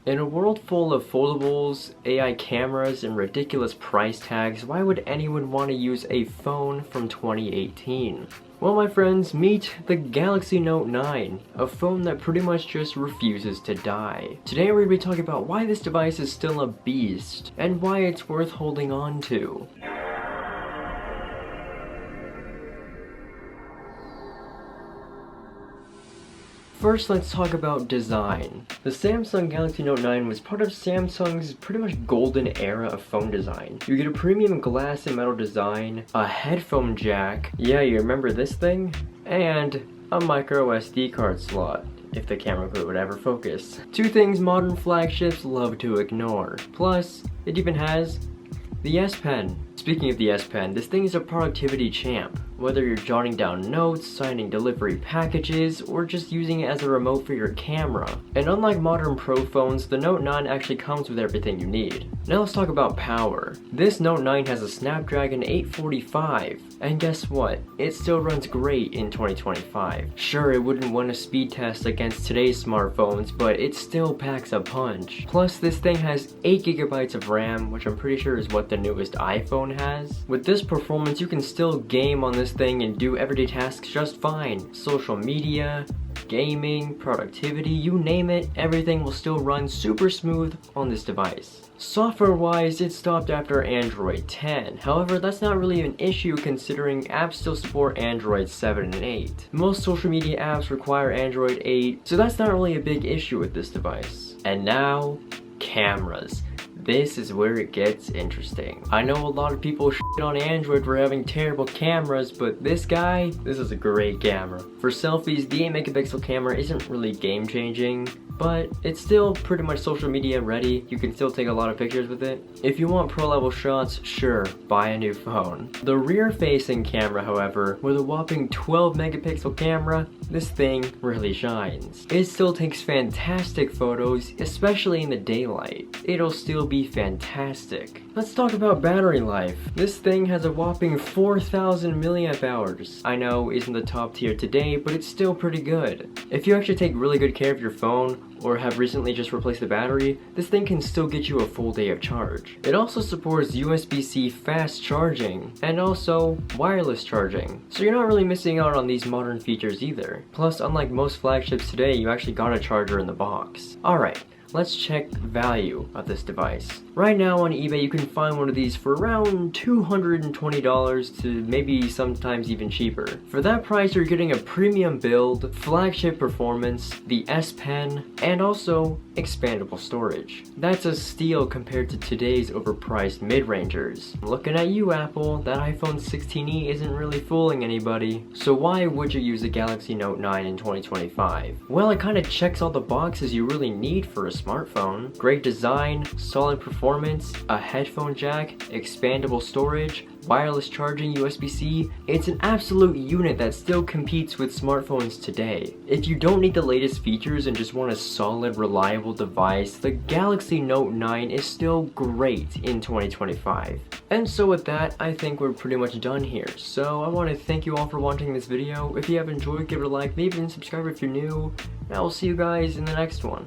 In a world full of foldables, AI cameras, and ridiculous price tags, why would anyone want to use a phone from 2018? Well, my friends, meet the Galaxy Note 9, a phone that pretty much just refuses to die. Today we're going to be talking about why this device is still a beast, and why it's worth holding on to. First, let's talk about design. The Samsung Galaxy Note 9 was part of Samsung's pretty much golden era of phone design. You get a premium glass and metal design, a headphone jack, yeah, you remember this thing? And a micro SD card slot, if the camera would ever focus. Two things modern flagships love to ignore. Plus, it even has the S Pen. Speaking of the S Pen, this thing is a productivity champ. Whether you're jotting down notes, signing delivery packages, or just using it as a remote for your camera. And unlike modern Pro phones, the Note 9 actually comes with everything you need. Now let's talk about power. This Note 9 has a Snapdragon 845, and guess what? It still runs great in 2025. Sure, it wouldn't win a speed test against today's smartphones, but it still packs a punch. Plus, this thing has 8GB of RAM, which I'm pretty sure is what the newest iPhone has. With this performance, you can still game on this thing and do everyday tasks just fine. Social media, gaming, productivity, you name it, everything will still run super smooth on this device. Software-wise, it stopped after Android 10. However, that's not really an issue considering apps still support Android 7 and 8. Most social media apps require Android 8, so that's not really a big issue with this device. And now, cameras. This is where it gets interesting. I know a lot of people shit on Android for having terrible cameras, but this is a great camera. For selfies, the 8MP camera isn't really game changing, but it's still pretty much social media ready. You can still take a lot of pictures with it. If you want pro level shots, sure, buy a new phone. The rear facing camera, however, with a whopping 12MP camera, this thing really shines. It still takes fantastic photos, especially in the daylight. It'll still be fantastic. Let's talk about battery life. This thing has a whopping 4,000 milliamp hours. I know isn't the top tier today, but it's still pretty good. If you actually take really good care of your phone, or have recently just replaced the battery, this thing can still get you a full day of charge. It also supports USB-C fast charging, and also wireless charging, so you're not really missing out on these modern features either. Plus, unlike most flagships today, you actually got a charger in the box. Alright, let's check value of this device. Right now on eBay you can find one of these for around $220 to maybe sometimes even cheaper. For that price you're getting a premium build, flagship performance, the S Pen, and also expandable storage. That's a steal compared to today's overpriced mid-rangers. Looking at you, Apple, that iPhone 16e isn't really fooling anybody. So why would you use a Galaxy Note 9 in 2025? Well, it kinda checks all the boxes you really need for a smartphone. Great design, solid performance, a headphone jack, expandable storage, wireless charging, USB-C. It's an absolute unit that still competes with smartphones today. If you don't need the latest features and just want a solid, reliable device, the Galaxy Note 9 is still great in 2025. And so with that, I think we're pretty much done here. So I want to thank you all for watching this video. If you have enjoyed, give it a like, maybe even subscribe if you're new. And I will see you guys in the next one.